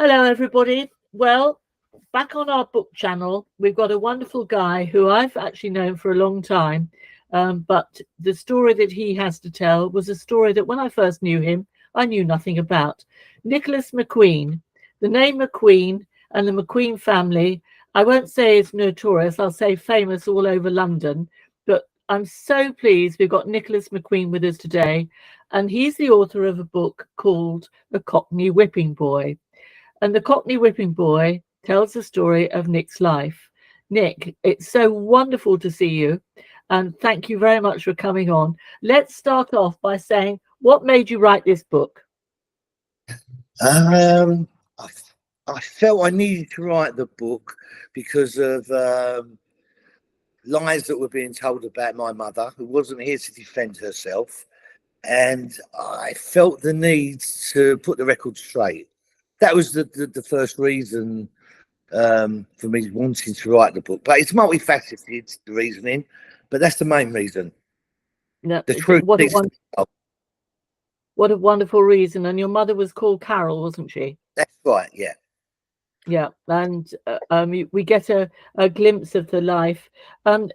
Hello, everybody. Well, back on our book channel, we've got a wonderful guy who I've actually known for a long time. But the story that he has to tell was a story that when I first knew him, I knew nothing about. Nicholas McQueen. The name McQueen and the McQueen family, I won't say is notorious, I'll say famous all over London. But I'm so pleased we've got Nicholas McQueen with us today. And he's the author of a book called The Cockney Whipping Boy. And the Cockney Whipping Boy tells the story of Nick's life. Nick, it's so wonderful to see you. And thank you very much for coming on. Let's start off by saying, what made you write this book? Um, I, I felt I needed to write the book because of lies that were being told about my mother, who wasn't here to defend herself. And I felt the need to put the record straight. That was the first reason for me wanting to write the book. But it's multifaceted, the reasoning, but that's the main reason. No, The truth what a needs to be told. what a wonderful reason. And your mother was called Carol, wasn't she? That's right, yeah. Yeah, and we get a glimpse of the life.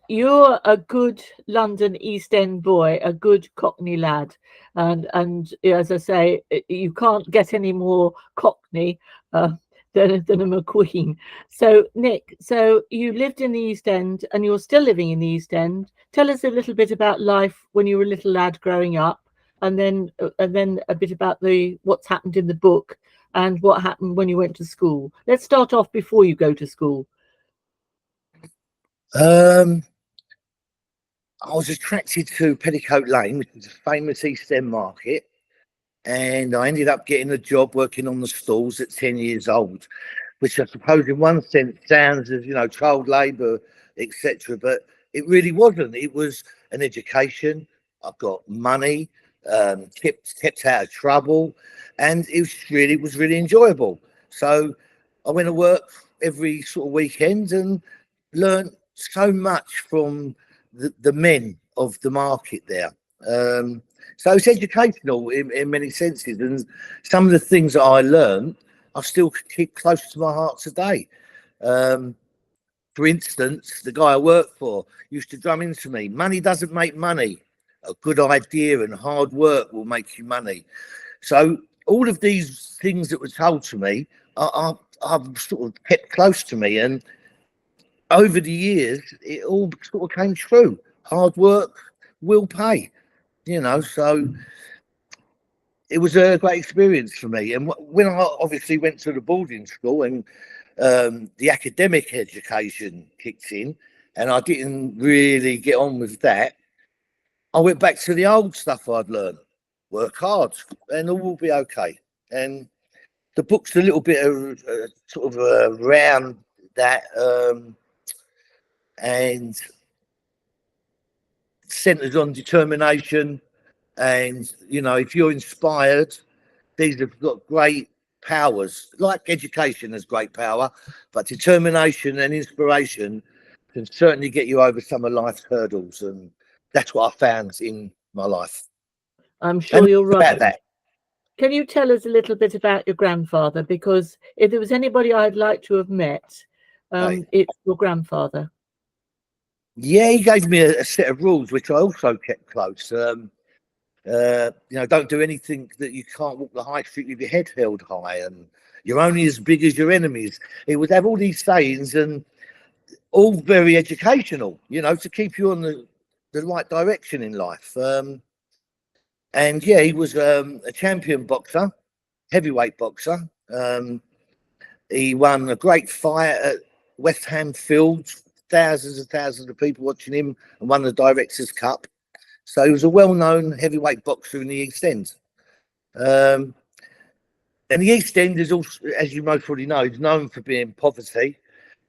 You're a good London East End boy, a good Cockney lad, and as I say, you can't get any more Cockney than a McQueen. So, Nick, so you lived in the East End, and you're still living in the East End. Tell us a little bit about life when you were a little lad growing up, and then a bit about the what's happened in the book and what happened when you went to school. Let's start off before you go to school. I was attracted to Petticoat Lane, which is a famous East End market, and I ended up getting a job working on the stalls at 10 years old, which I suppose in one sense sounds as, child labour, etc. But it really wasn't. It was an education. I got money, kept out of trouble, and it was really enjoyable. So I went to work every sort of weekend and learned so much from the men of the market there. So it's educational in many senses, and some of the things that I learned I still keep close to my heart today. For instance, the guy I work for used to drum into me, money doesn't make money. A good idea and hard work will make you money. So all of these things that were told to me, I've sort of kept close to me. And over the years, it all sort of came true. Hard work will pay, so it was a great experience for me. And when I obviously went to the boarding school and the academic education kicked in, and I didn't really get on with that, I went back to the old stuff I'd learned. Work hard, and all will be okay. And the book's a little bit of sort of around that, and centered on determination. And if you're inspired, these have got great powers. Like education has great power, but determination and inspiration can certainly get you over some of life's hurdles, and that's what I found in my life. I'm sure And you're right. about that. Can you tell us a little bit about your grandfather? Because if there was anybody I'd like to have met, Right. it's your grandfather. Yeah, he gave me a set of rules, which I also kept close. Don't do anything that you can't walk the high street with your head held high, and you're only as big as your enemies. He would have all these sayings, and all very educational, to keep you on the right direction in life. And yeah, he was a champion boxer, heavyweight boxer. He won a great fight at West Ham Field, thousands and thousands of people watching him, and won the Directors' Cup. So he was a well-known heavyweight boxer in the East End. And the East End is also, as you most probably know, is known for being poverty.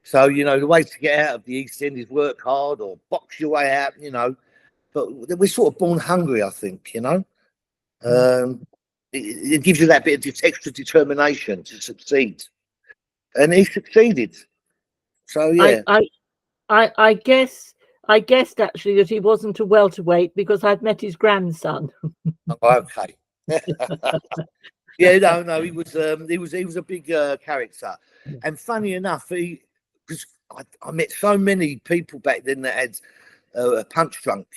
So, the way to get out of the East End is work hard or box your way out, But we're sort of born hungry, I think, It gives you that bit of extra determination to succeed. And he succeeded. So, yeah. I guessed actually that he wasn't a welterweight because I'd met his grandson. Okay. Yeah, no, he was a big character, and funny enough, because I met so many people back then that had punch drunk,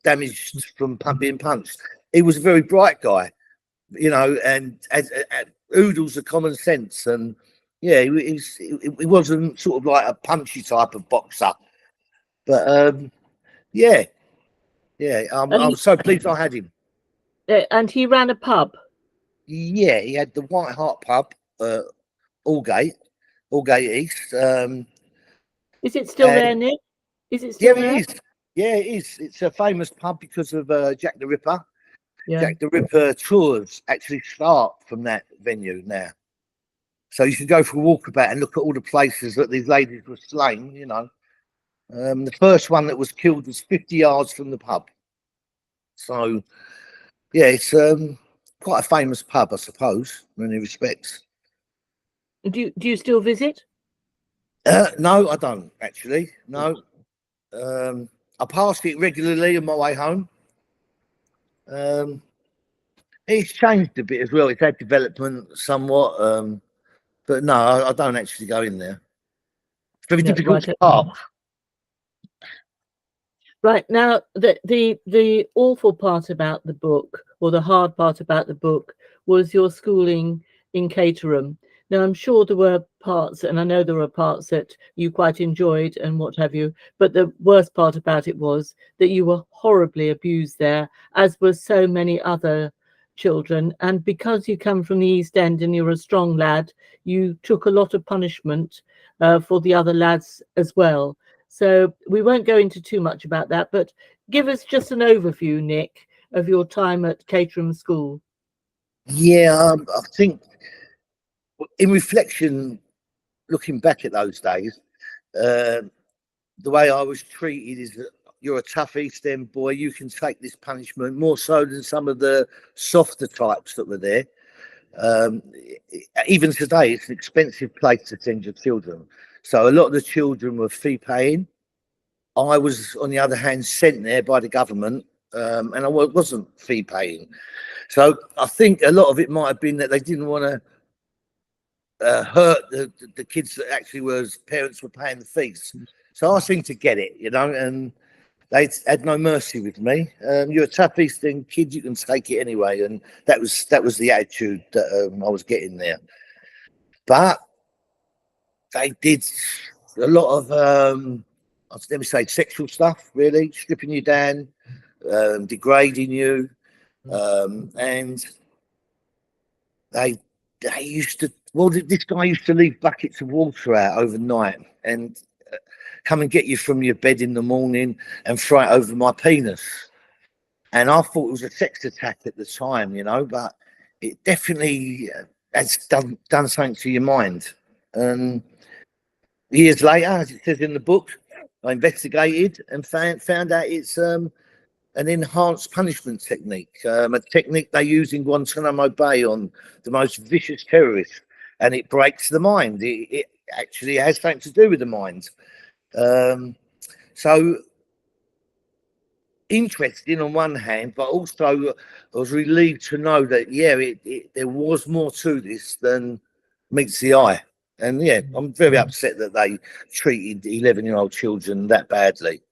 damaged from being punched. He was a very bright guy, and as oodles of common sense, and yeah, he wasn't sort of like a punchy type of boxer, but yeah, And I was so pleased I had him. he ran a pub. Yeah, he had the White Hart pub, Aldgate, Aldgate East. Is it still there, And Nick? Is it yeah, still it there? is. Yeah, it is. It's a famous pub because of Jack the Ripper. Yeah. Jack the Ripper tours actually start from that venue now. So you can go for a walkabout and look at all the places that these ladies were slain. The first one that was killed was 50 yards from the pub. So yeah, it's quite a famous pub, I suppose, in many respects. Do you still visit? No, I don't actually. No, I pass it regularly on my way home. It's changed a bit as well. It's had development somewhat, but no, I don't actually go in there. It's very No, difficult right. to park. Right now, the awful part about the book, or the hard part about the book, was your schooling in Caterham. Now, I'm sure there were parts, and I know there were parts that you quite enjoyed and what have you, but the worst part about it was that you were horribly abused there, as were so many other children. And because you come from the East End and you're a strong lad, you took a lot of punishment for the other lads as well. So we won't go into too much about that, but give us just an overview, Nick, of your time at Caterham School. Yeah, I think in reflection, looking back at those days, uh, the way I was treated is that you're a tough East End boy. You can take this punishment more so than some of the softer types that were there. Um, Even today, it's an expensive place to send your children. So a lot of the children were fee paying. I was, on the other hand, sent there by the government, and I wasn't fee paying. So I think a lot of it might have been that they didn't want to hurt the kids that actually was parents were paying the fees. So I seemed to get it, and they had no mercy with me. You're a tough East End kid, you can take it anyway, and that was the attitude that I was getting there. But they did a lot of let me say sexual stuff, really stripping you down, degrading you, and they used to. Well, this guy used to leave buckets of water out overnight and come and get you from your bed in the morning and throw it over my penis. And I thought it was a sex attack at the time, but it definitely has done something to your mind. And years later, as it says in the book, I investigated and found out it's an enhanced punishment technique, a technique they use in Guantanamo Bay on the most vicious terrorists, and it breaks the mind. It actually has something to do with the mind. So interesting on one hand, but also I was relieved to know that there was more to this than meets the eye. And yeah, I'm very upset that they treated 11-year-old children that badly.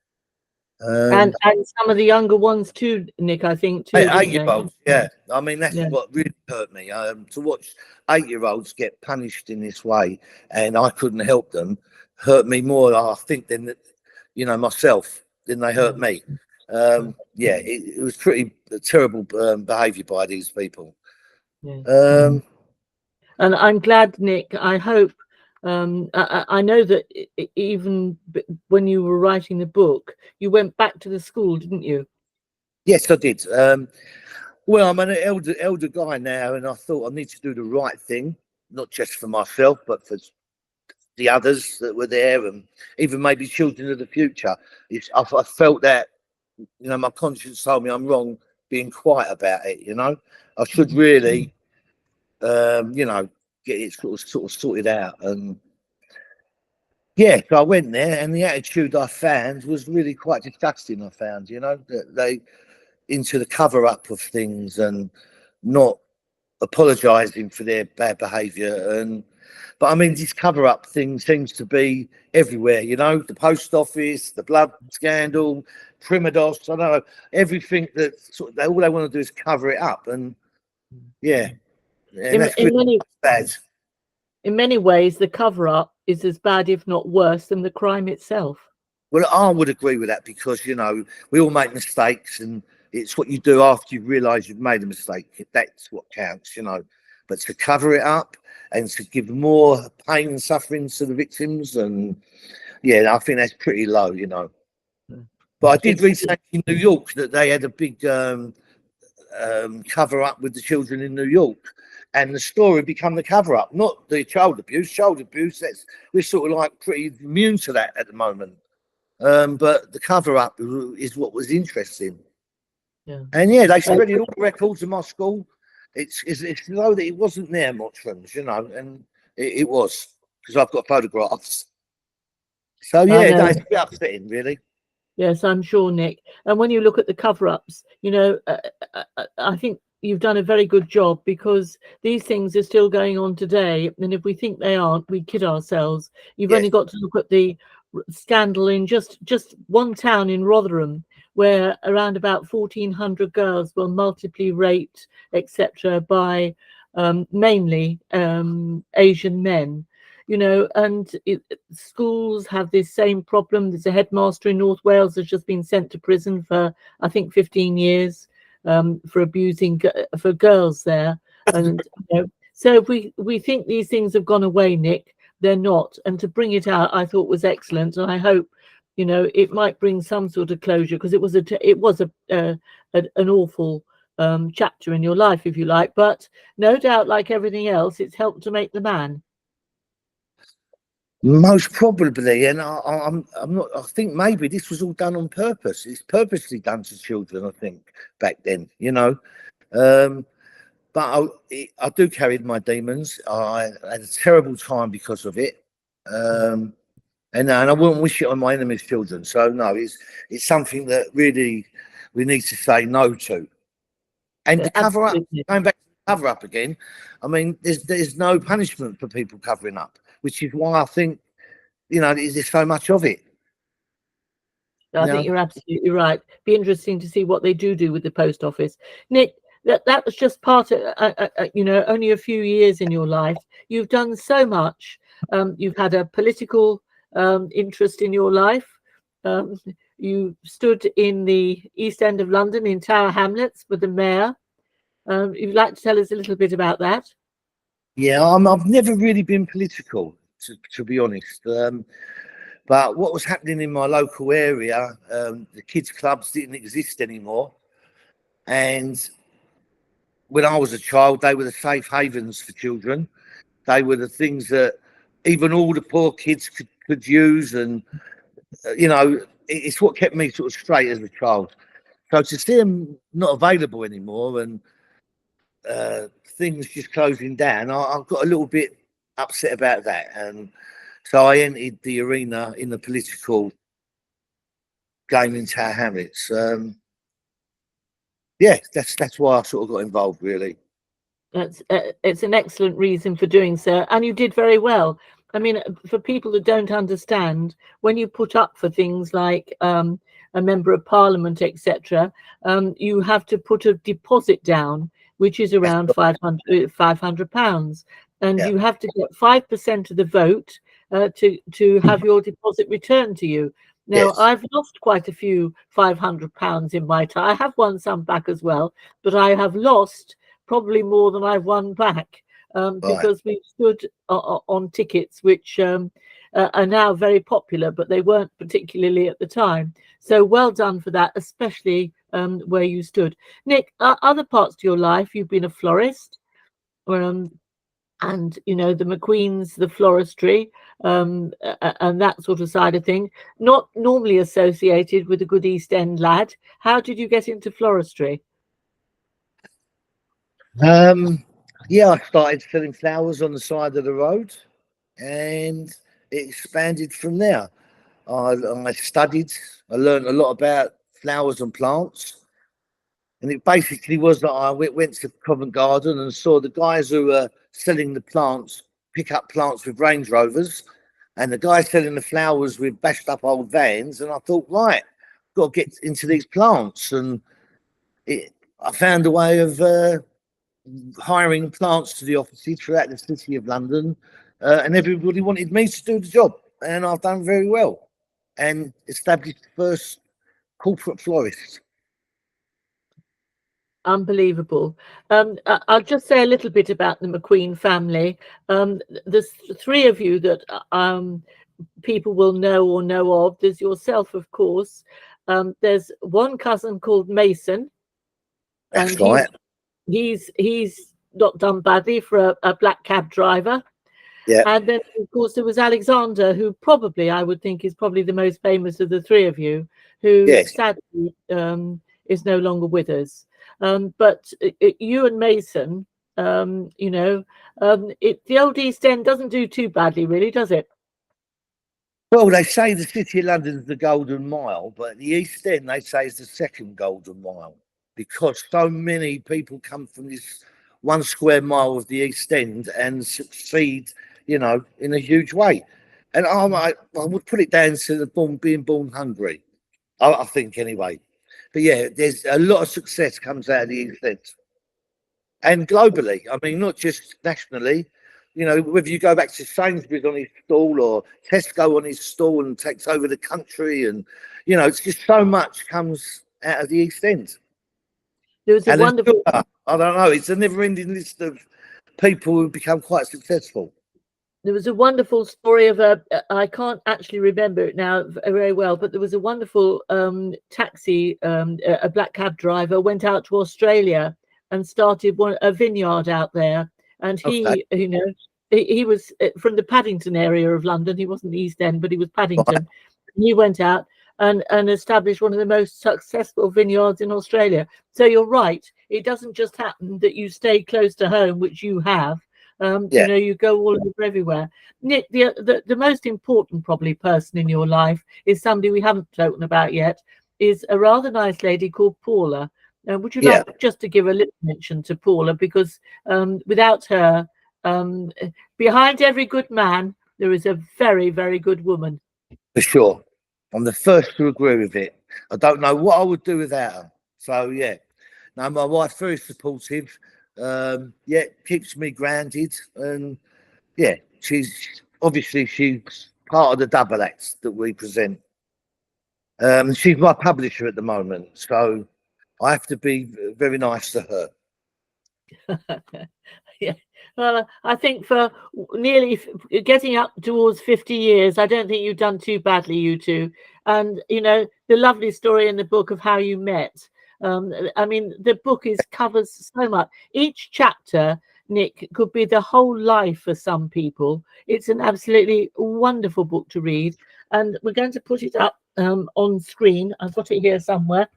And some of the younger ones too, Nick, I think too, didn't they? 8-year-olds, yeah. I mean, that's Yeah. what really hurt me. To watch 8-year-olds get punished in this way, and I couldn't help them, hurt me more, I think, than myself, than they hurt me. Yeah, it was pretty terrible behaviour by these people. Yeah. And I'm glad, Nick. I hope. I know that even when you were writing the book, you went back to the school, didn't you? Yes, I did. Well, I'm an elder guy now, and I thought I need to do the right thing, not just for myself, but for the others that were there, and even maybe children of the future. I felt that my conscience told me I'm wrong being quiet about it. I should really, get it sort of sorted out. And yeah, so I went there, and the attitude I found was really quite disgusting. I found, that they into the cover up of things and not apologising for their bad behaviour. But I mean, this cover-up thing seems to be everywhere. You know, the post office, the blood scandal, Primados. I don't know, everything that all they want to do is cover it up, and yeah, and that's In really many bad. in many ways, the cover up is as bad, if not worse, than the crime itself. Well, I would agree with that because, you know, we all make mistakes, and it's what you do after you realise you've made a mistake. That's what counts, you know. But to cover it up and to give more pain and suffering to the victims, and yeah, I think that's pretty low, you know. But I did read something in New York that they had a big cover up with the children in New York, and the story become the cover up, not the child abuse. Child abuse, we're sort of like pretty immune to that at the moment. But the cover up is what was interesting. Yeah. And yeah, they spread all the records in my school. It's though that it wasn't there much friends, you know, and it was, because I've got photographs. So yeah, it's a bit upsetting, really. Yes, I'm sure, Nick. And when you look at the cover-ups, you know, I think you've done a very good job, because these things are still going on today. And if we think they aren't, we kid ourselves. You've Yes. only got to look at the scandal in just one town in Rotherham, where around about 1,400 girls were multiply raped, etc., by mainly Asian men. You know, and schools have this same problem. There's a headmaster in North Wales that's just been sent to prison for, I think, 15 years for abusing for girls there. And you know, so if we think these things have gone away, Nick, they're not. And to bring it out, I thought was excellent, and I hope, you know, it might bring some sort of closure, because it was an awful chapter in your life, if you like. But no doubt, like everything else, it's helped to make the man. Most probably, and I'm not. I think maybe this was all done on purpose. It's purposely done to children, I think, back then. You know, but I do carry my demons. I had a terrible time because of it, and I wouldn't wish it on my enemies' children. So no, it's something that really we need to say no to. And the cover up, going back to the cover up again, I mean, there's no punishment for people covering up, which is why I think, you know, there's so much of it. I think you're absolutely right. Be interesting to see what they do with the post office. Nick, that was just part of, you know, only a few years in your life. You've done so much. You've had a political interest in your life. You stood in the East End of London in Tower Hamlets with the mayor. You'd like to tell us a little bit about that? Yeah, I've never really been political, to be honest. But what was happening in my local area, the kids' clubs didn't exist anymore. And when I was a child, they were the safe havens for children. They were the things that even all the poor kids could use. And, you know, it's what kept me sort of straight as a child. So to see them not available anymore, and things just closing down, I got a little bit upset about that. And so I entered the arena in the political game in Tower Hamlets. Yeah, that's why I sort of got involved, really. It's an excellent reason for doing so, and you did very well. I mean, for people that don't understand, when you put up for things like a member of parliament, etc., you have to put a deposit down, which is around £500, and you have to get 5% of the vote to have your deposit returned to you. Now, I've lost quite a few £500 in my time. I have won some back as well, but I have lost probably more than I've won back, because we stood on tickets which are now very popular, but they weren't particularly at the time. So well done for that, especially where you stood. Nick, other parts of your life, you've been a florist, and you know, the McQueens, the floristry, and that sort of side of thing, not normally associated with a good East End lad. How did you get into floristry? Yeah, I started selling flowers on the side of the road, and it expanded from there. I studied, I learned a lot about flowers and plants, And it basically was that I went to Covent Garden and saw the guys who were selling the plants pick up plants with Range Rovers, and the guy selling the flowers with bashed up old vans. And I thought, right, got to get into these plants. And I found a way of hiring plants to the offices throughout the city of London, and everybody wanted me to do the job, and I've done very well and established the first corporate florist. Unbelievable. I'll just say a little bit about the McQueen family. There's three of you that people will know or know of. There's yourself, of course. There's one cousin called Mason. That's right. He's not done badly for a black cab driver. Yeah. And then, of course, there was Alexander, who probably, I would think, is probably the most famous of the three of you, who sadly is no longer with us. But you and Mason, the old East End doesn't do too badly, really, does it? Well, they say the City of London is the Golden Mile, but the East End, they say, is the second Golden Mile, because so many people come from this 1 square mile of the East End and succeed, in a huge way. And I would put it down to being born hungry, I think, anyway. But yeah, there's a lot of success comes out of the East End. And globally, I mean, not just nationally, whether you go back to Sainsbury's on his stall or Tesco on his stall and takes over the country, and, it's just so much comes out of the East End. There was a wonderful... I don't know, it's a never-ending list of people who become quite successful. There was a wonderful story of I can't actually remember it now very well, but there was a wonderful taxi, a black cab driver went out to Australia and started a vineyard out there. And he, he was from the Paddington area of London. He wasn't the East End, but he was Paddington. Right. He went out and established one of the most successful vineyards in Australia. So you're right. It doesn't just happen that you stay close to home, which you have. You go all over everywhere. Nick, the most important probably person in your life is somebody we haven't spoken about yet, is a rather nice lady called Paula. Would you like just to give a little mention to Paula? Because without her, behind every good man, there is a very, very good woman. For sure. I'm the first to agree with it. I don't know what I would do without her. So, yeah. No, my wife's very supportive. Keeps me grounded. And, she's part of the double acts that we present. She's my publisher at the moment. So I have to be very nice to her. Yeah. Well, I think for nearly getting up towards 50 years, I don't think you've done too badly, you two. And, the lovely story in the book of how you met. I mean, the book covers so much. Each chapter, Nick, could be the whole life for some people. It's an absolutely wonderful book to read. And we're going to put it up on screen. I've got it here somewhere.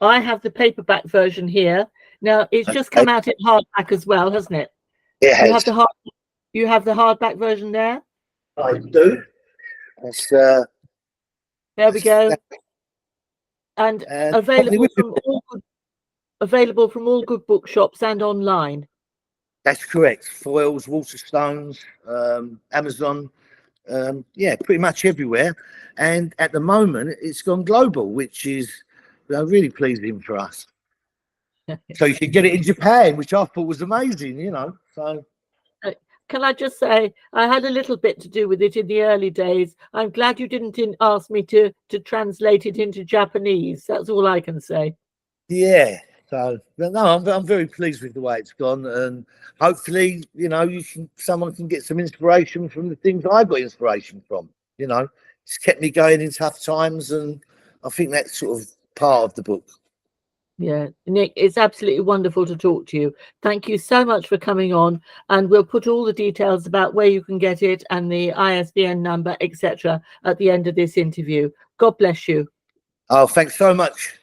I have the paperback version here. Now, it's just come out in hardback as well, hasn't it? Yeah. You have the hardback version there? I do. That's, there we go. And available from all good bookshops and online. That's correct. Foyles, Waterstones, Amazon, pretty much everywhere. And at the moment, it's gone global, which is really pleasing for us. So you can get it in Japan, which I thought was amazing, So can I just say, I had a little bit to do with it in the early days. I'm glad you didn't ask me to translate it into Japanese. That's all I can say. Yeah. So no, I'm very pleased with the way it's gone, and hopefully, someone can get some inspiration from the things I got inspiration from. It's kept me going in tough times, and I think that's sort of part of the book. Yeah, Nick, it's absolutely wonderful to talk to you. Thank you so much for coming on, and we'll put all the details about where you can get it and the ISBN number, etc., at the end of this interview. God bless you. Oh, thanks so much.